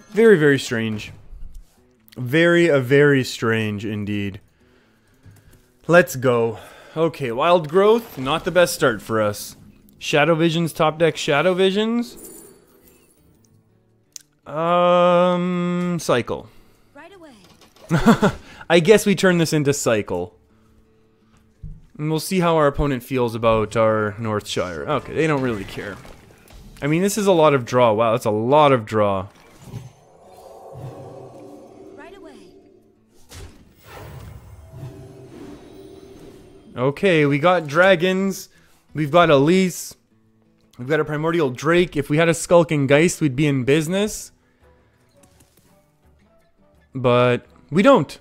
Very, very strange. Very strange indeed. Let's go. Okay, Wild Growth, not the best start for us. Shadow Visions, top deck Shadow Visions. Cycle. Right away. I guess we turn this into Cycle. And we'll see how our opponent feels about our Northshire. Okay, they don't really care. I mean, this is a lot of draw. Wow, that's a lot of draw. Right away. Okay, we got dragons. We've got Elise. We've got a Primordial Drake. If we had a Skulking Geist, we'd be in business. But we don't.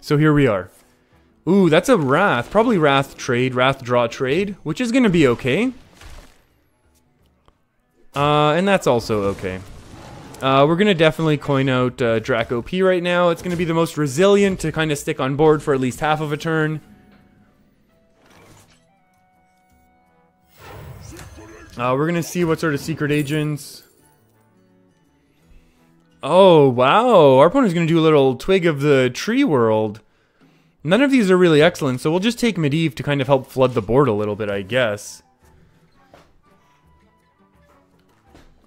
So here we are. Ooh, that's a Wrath. Probably Wrath trade, Wrath draw trade, which is going to be okay. And that's also okay. We're going to definitely coin out Draco P right now. It's going to be the most resilient to kind of stick on board for at least half of a turn. We're going to see what sort of secret agents. Oh, wow. Our opponent's going to do a little Twig of the Tree World. None of these are really excellent, so we'll just take Medivh to kind of help flood the board a little bit, I guess.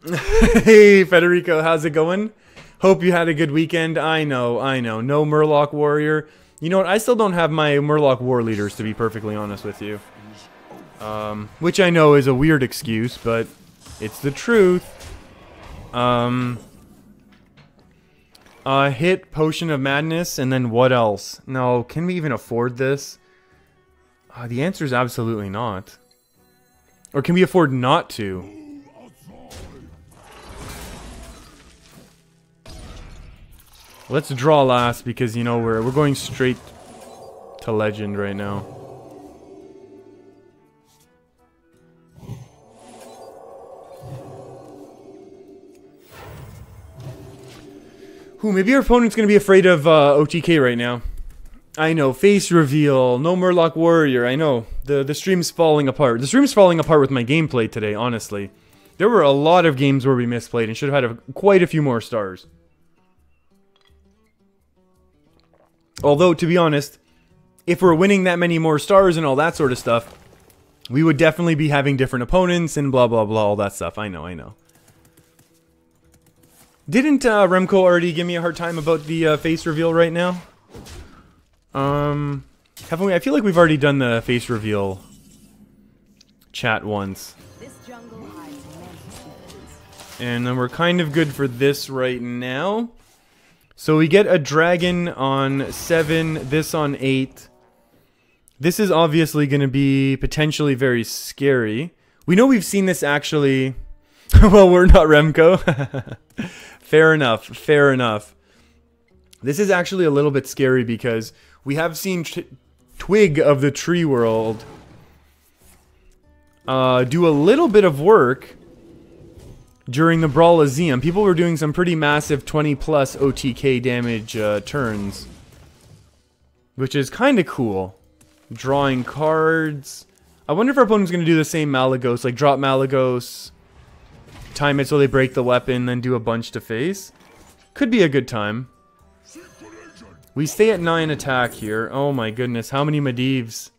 Hey, Federico, how's it going? Hope you had a good weekend. I know. No Murloc Warrior. You know what? I still don't have my Murloc War Leaders, to be perfectly honest with you. Which I know is a weird excuse, but it's the truth. Hit Potion of Madness, and then what else? No, can we even afford this? The answer is absolutely not. Or can we afford not to? Let's draw last because, you know, we're going straight to Legend right now. Ooh, maybe our opponent's going to be afraid of OTK right now. I know, face reveal, no Murloc Warrior, I know. The stream's falling apart. The stream's falling apart with my gameplay today, honestly. There were a lot of games where we misplayed and should have had quite a few more stars. Although, to be honest, if we're winning that many more stars and all that sort of stuff, we would definitely be having different opponents and blah blah blah, all that stuff. I know. Didn't Remco already give me a hard time about the face reveal right now? Haven't we? I feel like we've already done the face reveal chat once. This jungle hides immense secrets. And then we're kind of good for this right now. So we get a dragon on 7, this on 8. This is obviously going to be potentially very scary. We know we've seen this actually... well, we're not Remco. Fair enough. This is actually a little bit scary because we have seen Twig of the Tree World do a little bit of work during the Brawlazeum. People were doing some pretty massive 20 plus OTK damage turns, which is kind of cool. Drawing cards. I wonder if our opponent's going to do the same Malagos, like drop Malagos, time it so they break the weapon, then do a bunch to face. Could be a good time. We stay at 9 attack here. Oh my goodness, how many Medivhs?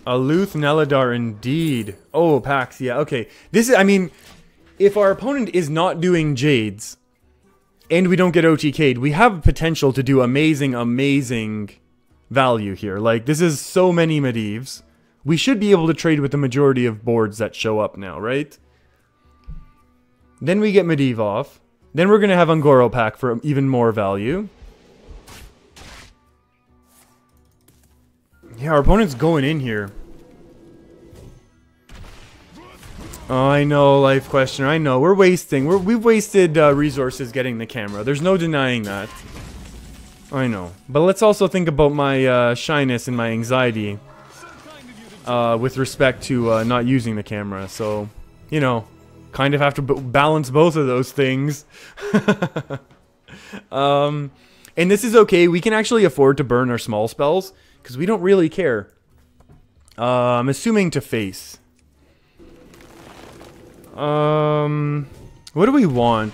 Aluth Neladar indeed. Oh, Pax, yeah, okay. This is, I mean, if our opponent is not doing Jades, and we don't get OTK'd, we have potential to do amazing value here. Like, this is so many Medivhs. We should be able to trade with the majority of boards that show up now, right? Then we get Medivh off. Then we're going to have Ungoro pack for even more value. Yeah, our opponent's going in here. Oh, I know, Life Questioner. I know. We're wasting. We've wasted resources getting the camera. There's no denying that. I know. But let's also think about my shyness and my anxiety with respect to not using the camera. So, you know, kind of have to balance both of those things. And this is okay. We can actually afford to burn our small spells because we don't really care. I'm assuming to face. What do we want?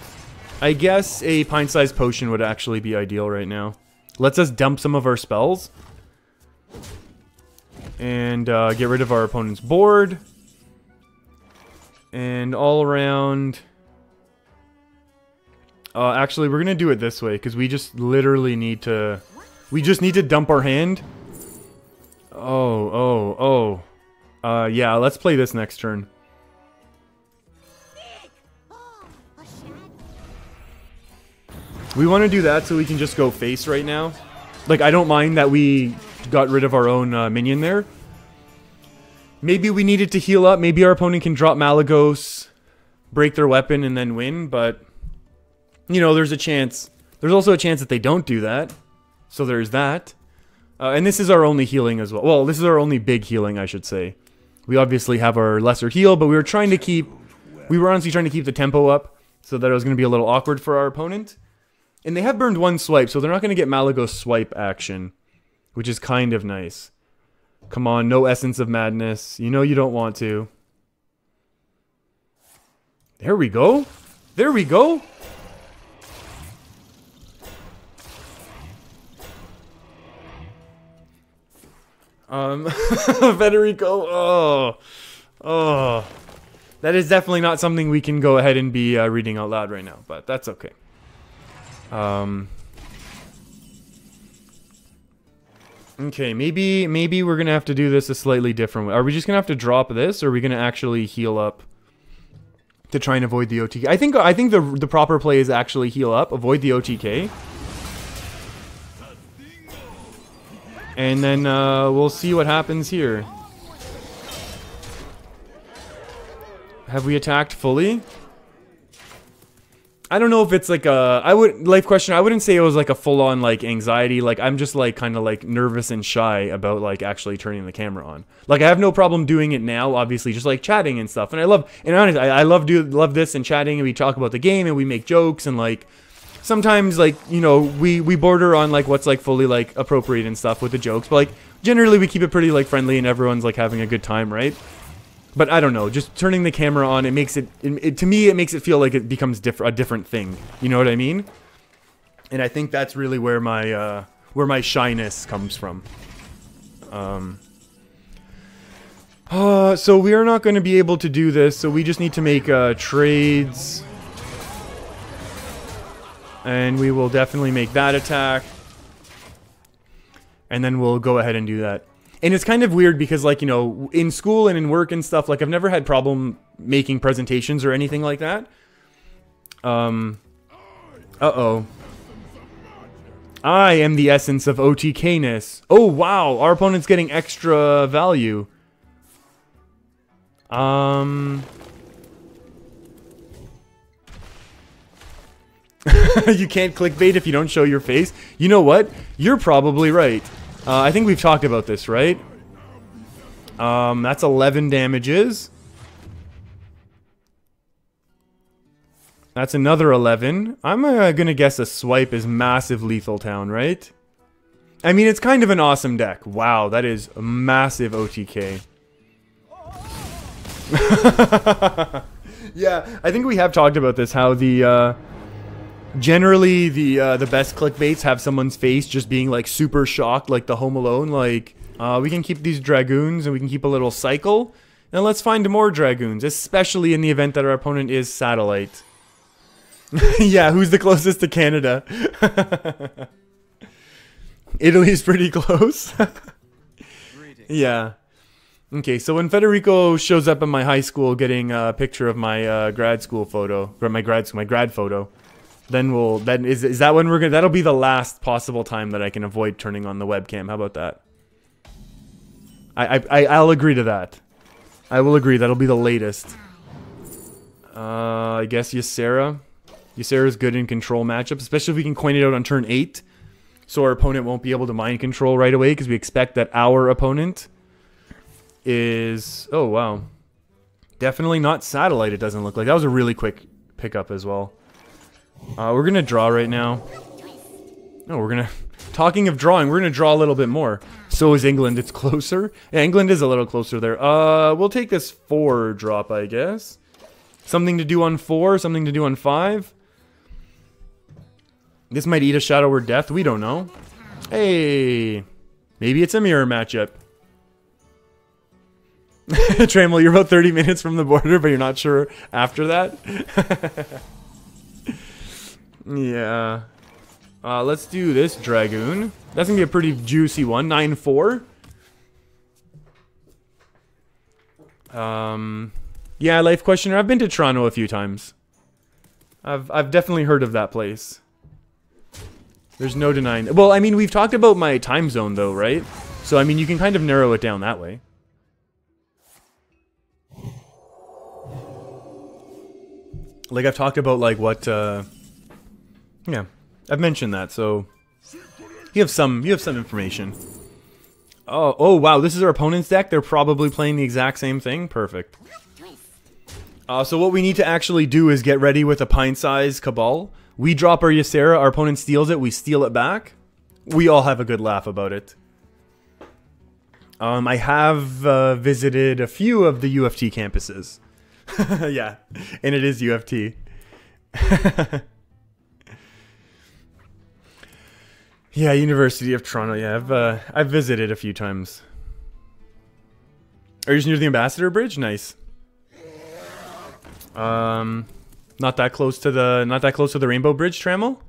I guess a pint-sized potion would actually be ideal right now. Lets us dump some of our spells. And get rid of our opponent's board. And all around... actually, we're gonna do it this way, because we just literally need to... We just need to dump our hand. Yeah, let's play this next turn. We want to do that so we can just go face right now. Like, I don't mind that we got rid of our own minion there. Maybe we needed to heal up. Maybe our opponent can drop Malagos, break their weapon, and then win. But, you know, there's a chance. There's also a chance that they don't do that. So there's that. And this is our only healing as well. Well, this is our only big healing, I should say. We obviously have our lesser heal, but we were trying to keep... We were honestly trying to keep the tempo up so that it was going to be a little awkward for our opponent. And they have burned one swipe, so they're not going to get Malagos swipe action, which is kind of nice. Come on, no Essence of Madness. You know you don't want to. There we go. There we go. Federico, oh. That is definitely not something we can go ahead and be reading out loud right now, but that's okay. Okay, maybe we're gonna have to do this a slightly different way. Are we just gonna have to drop this, or are we gonna actually heal up to try and avoid the OTK? I think the proper play is actually heal up, avoid the OTK. And then we'll see what happens here. Have we attacked fully? I don't know if it's like a... life question, I wouldn't say it was like a full-on like anxiety. Like, I'm just like kind of like nervous and shy about like actually turning the camera on. Like, I have no problem doing it now, obviously, just like chatting and stuff. And I love... And honestly, I love this and chatting, and we talk about the game and we make jokes and like... Sometimes, like, you know, we border on, like, what's, like, fully, like, appropriate and stuff with the jokes. But, like, generally we keep it pretty, like, friendly and everyone's, like, having a good time, right? But I don't know. Just turning the camera on, it makes it... to me, it makes it feel like it becomes a different thing. You know what I mean? And I think that's really where my shyness comes from. So we are not going to be able to do this. So we just need to make trades... And we will definitely make that attack. And then we'll go ahead and do that. And it's kind of weird because, like, you know, in school and in work and stuff, like, I've never had problem making presentations or anything like that. Uh-oh. I am the essence of OTK-ness. Oh, wow. Our opponent's getting extra value. You can't clickbait if you don't show your face. You know what? You're probably right. I think we've talked about this, right? That's 11 damages. That's another 11. I'm gonna guess a swipe is massive lethal town, right? I mean, it's kind of an awesome deck. Wow, that is a massive OTK. Yeah, I think we have talked about this, how the... Generally, the best clickbaits have someone's face just being, like, super shocked, like the Home Alone. Like, we can keep these Dragoons, and we can keep a little cycle. And let's find more Dragoons, especially in the event that our opponent is Satellite. Yeah, who's the closest to Canada? Italy's pretty close. Yeah. Okay, so when Federico shows up in my high school getting a picture of my grad school photo, or my grad photo... Then is that when we're gonna... That'll be the last possible time that I can avoid turning on the webcam. How about that? I'll agree to that. I will agree. That'll be the latest. I guess Ysera. Ysera's good in control matchups, especially if we can coin it out on turn 8. So our opponent won't be able to mind control right away, because we expect that our opponent is... Oh, wow. Definitely not Satellite, it doesn't look like. That was a really quick pickup as well. We're gonna draw right now. Oh, we're gonna... Talking of drawing, we're gonna draw a little bit more. So is England. It's closer. Yeah, England is a little closer there. We'll take this 4 drop, I guess. Something to do on 4, something to do on 5. This might eat a Shadow Word Death, we don't know. Hey, maybe it's a mirror matchup. Trammel, you're about 30 minutes from the border, but you're not sure after that? Yeah. Let's do this Dragoon. That's gonna be a pretty juicy one. 9-4. Yeah, Life Questioner. I've been to Toronto a few times. I've definitely heard of that place. There's no denying. Well, I mean, we've talked about my time zone, though, right? So, I mean, you can kind of narrow it down that way. Like, I've talked about, like, what, yeah, I've mentioned that, so you have some information. Oh, wow, this is our opponent's deck. They're probably playing the exact same thing. Perfect. So what we need to actually do is get ready with a pint-sized Cabal. We drop our Ysera, our opponent steals it, we steal it back. We all have a good laugh about it. I have visited a few of the UFT campuses. Yeah, and it is UFT. Yeah, University of Toronto. Yeah, I've visited a few times. Are you just near the Ambassador Bridge? Nice. Not that close to the Rainbow Bridge, Trammel?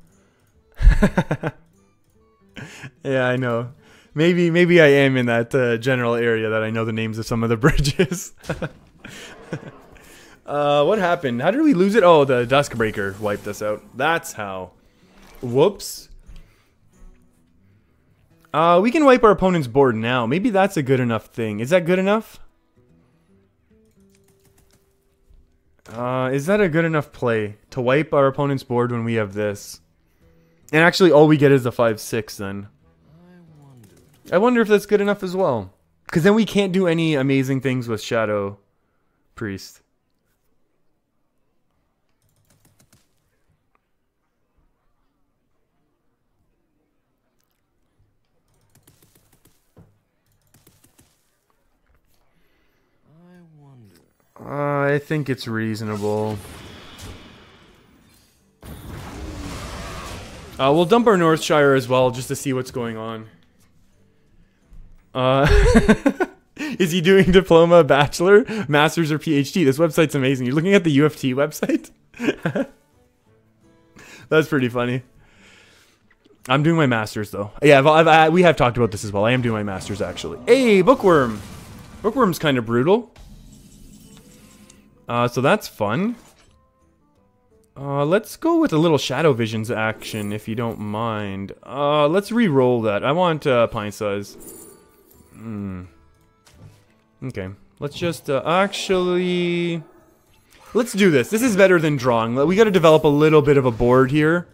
Yeah, I know. Maybe I am in that general area that I know the names of some of the bridges. What happened? How did we lose it? Oh, the Duskbreaker wiped us out. That's how. Whoops. We can wipe our opponent's board now. Maybe that's a good enough thing. Is that good enough? Is that a good enough play to wipe our opponent's board when we have this? And actually, all we get is the 5-6 then. I wonder if that's good enough as well. Because then we can't do any amazing things with Shadow Priest. I think it's reasonable. We'll dump our Northshire as well, just to see what's going on. Is he doing Diploma, Bachelor, Masters, or PhD? This website's amazing. You're looking at the UFT website? That's pretty funny. I'm doing my Masters, though. Yeah, we have talked about this as well. I am doing my Masters, actually. Hey, Bookworm! Bookworm's kind of brutal. So that's fun. Let's go with a little Shadow Visions action, if you don't mind. Let's re-roll that. I want Pint Size. Okay. Let's just, actually... Let's do this. This is better than drawing. We gotta develop a little bit of a board here.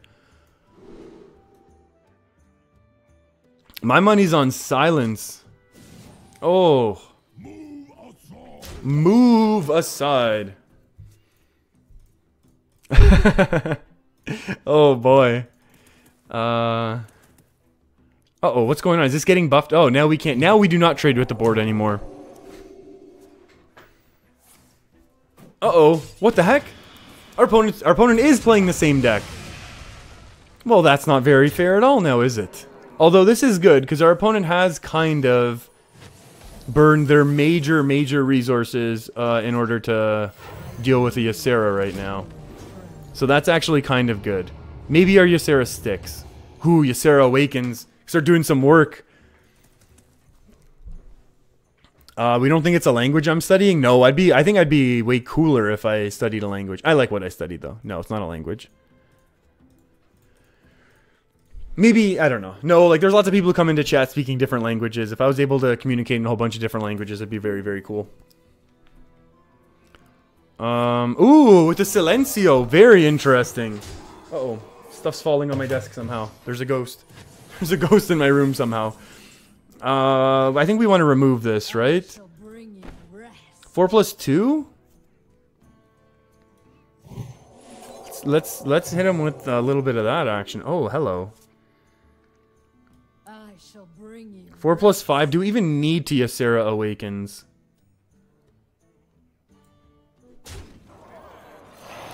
My money's on Silence. Oh. Move aside. Oh boy. Uh-oh, what's going on? Is this getting buffed? Oh, now we can't. Now we do not trade with the board anymore. Uh-oh, what the heck? Our opponent is playing the same deck. Well, that's not very fair at all now, is it? Although this is good, because our opponent has kind of burned their major resources in order to deal with the Ysera right now. So that's actually kind of good. Maybe our Ysera sticks. Ooh, Ysera awakens. Start doing some work. We don't think it's a language I'm studying? No, I think I'd be way cooler if I studied a language. I like what I studied, though. No, it's not a language. Maybe, I don't know. No, like, there's lots of people who come into chat speaking different languages. If I was able to communicate in a whole bunch of different languages, it'd be very cool. Ooh, with the Silencio. Very interesting. Uh-oh. Stuff's falling on my desk somehow. There's a ghost. There's a ghost in my room somehow. I think we want to remove this, right? 4+2? Let's hit him with a little bit of that action. Oh, hello. 4+5. Do we even need to Ysera Awakens?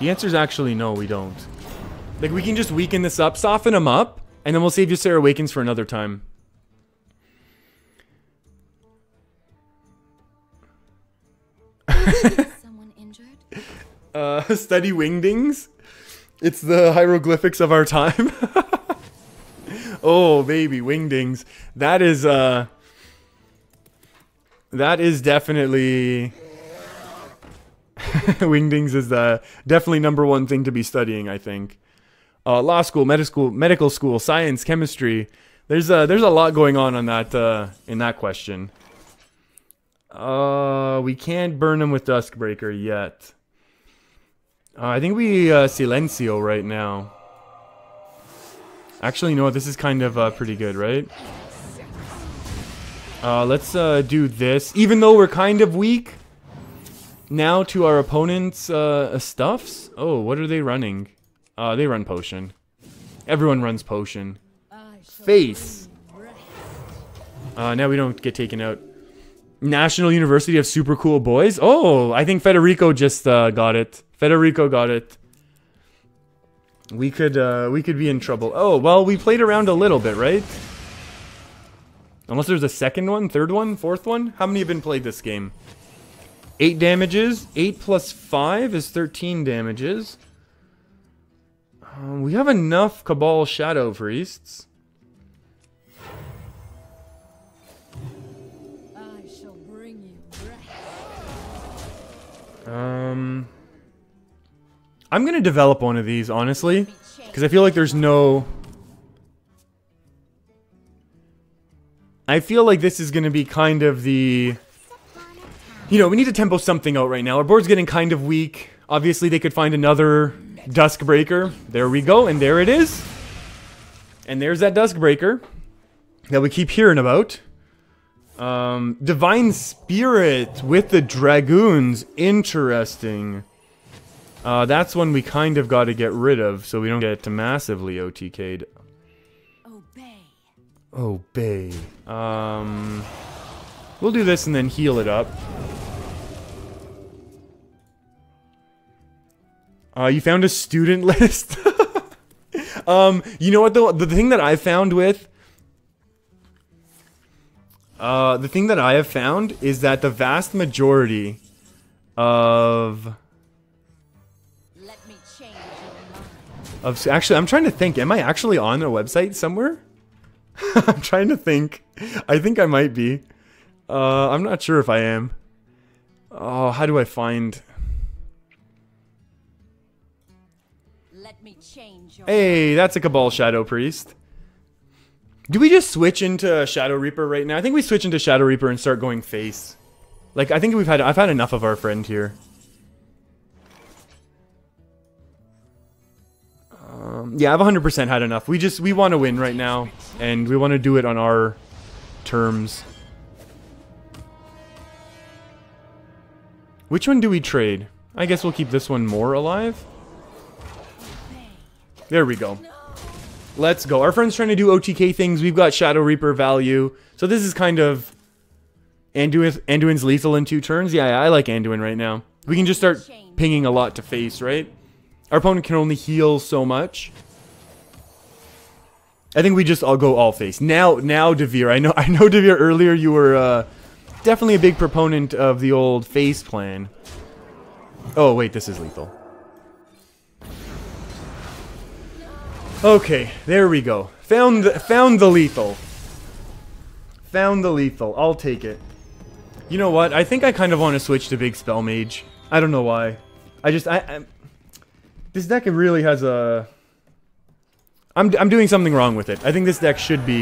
The answer is actually no, we don't. Like, we can just weaken this up, soften him up, and then we'll save Ysera Awakens for another time. Someone injured? Study wingdings? It's the hieroglyphics of our time. Oh, baby, wingdings. That is definitely... Wingdings is definitely #1 thing to be studying, I think. Law school, medical school, science, chemistry. There's a lot going on that in that question. We can't burn him with Duskbreaker yet. I think we Silencio right now. Actually, you know what? This is kind of pretty good, right? Let's do this. Even though we're kind of weak now to our opponent's stuffs. Oh, what are they running? They run potion. Everyone runs potion. Face. Now we don't get taken out. National University of Super Cool Boys. Oh, I think Federico just got it. Federico got it. We could be in trouble. Oh, well, we played around a little bit, right? Unless there's a second one, third one, fourth one. How many have been played this game? 8 damages. 8 plus 5 is 13 damages. We have enough Cabal Shadow Priests. I shall bring you breath. I'm gonna develop one of these, honestly, because I feel like there's no... I feel like this is gonna be kind of the... You know, we need to tempo something out right now. Our board's getting kind of weak. Obviously, they could find another Duskbreaker. There we go, and there it is. And there's that Duskbreaker that we keep hearing about. Divine Spirit with the Dragoons. Interesting. That's one we kind of got to get rid of so we don't get massively OTK'd. Obey. We'll do this and then heal it up. You found a student list? You know what though? The thing that I found with... the thing that I have found is that the vast majority of... Let me change your mind. Actually, I'm trying to think. Am I actually on a website somewhere? I'm trying to think. I think I might be. I'm not sure if I am. Oh, how do I find... Let me change your Hey, that's a Cabal Shadow Priest. Do we just switch into Shadowreaper right now? I think we switch into Shadowreaper and start going face. Like, I think I've had enough of our friend here. Yeah, I've 100% had enough. We want to win right now, and we want to do it on our terms. Which one do we trade? I guess we'll keep this one more alive. There we go. Let's go. Our friend's trying to do OTK things. We've got Shadowreaper value. So this is kind of Anduin's lethal in 2 turns. Yeah, I like Anduin right now. We can just start pinging a lot to face, right? Our opponent can only heal so much. I think we just all go all face. Now Devere. I know Devere, earlier you were definitely a big proponent of the old face plan. Oh, wait, this is lethal. Okay, there we go. Found the lethal. Found the lethal. I'll take it. You know what? I think I kind of want to switch to Big Spell Mage. I don't know why. This deck really has a... I'm doing something wrong with it. I think this deck should be...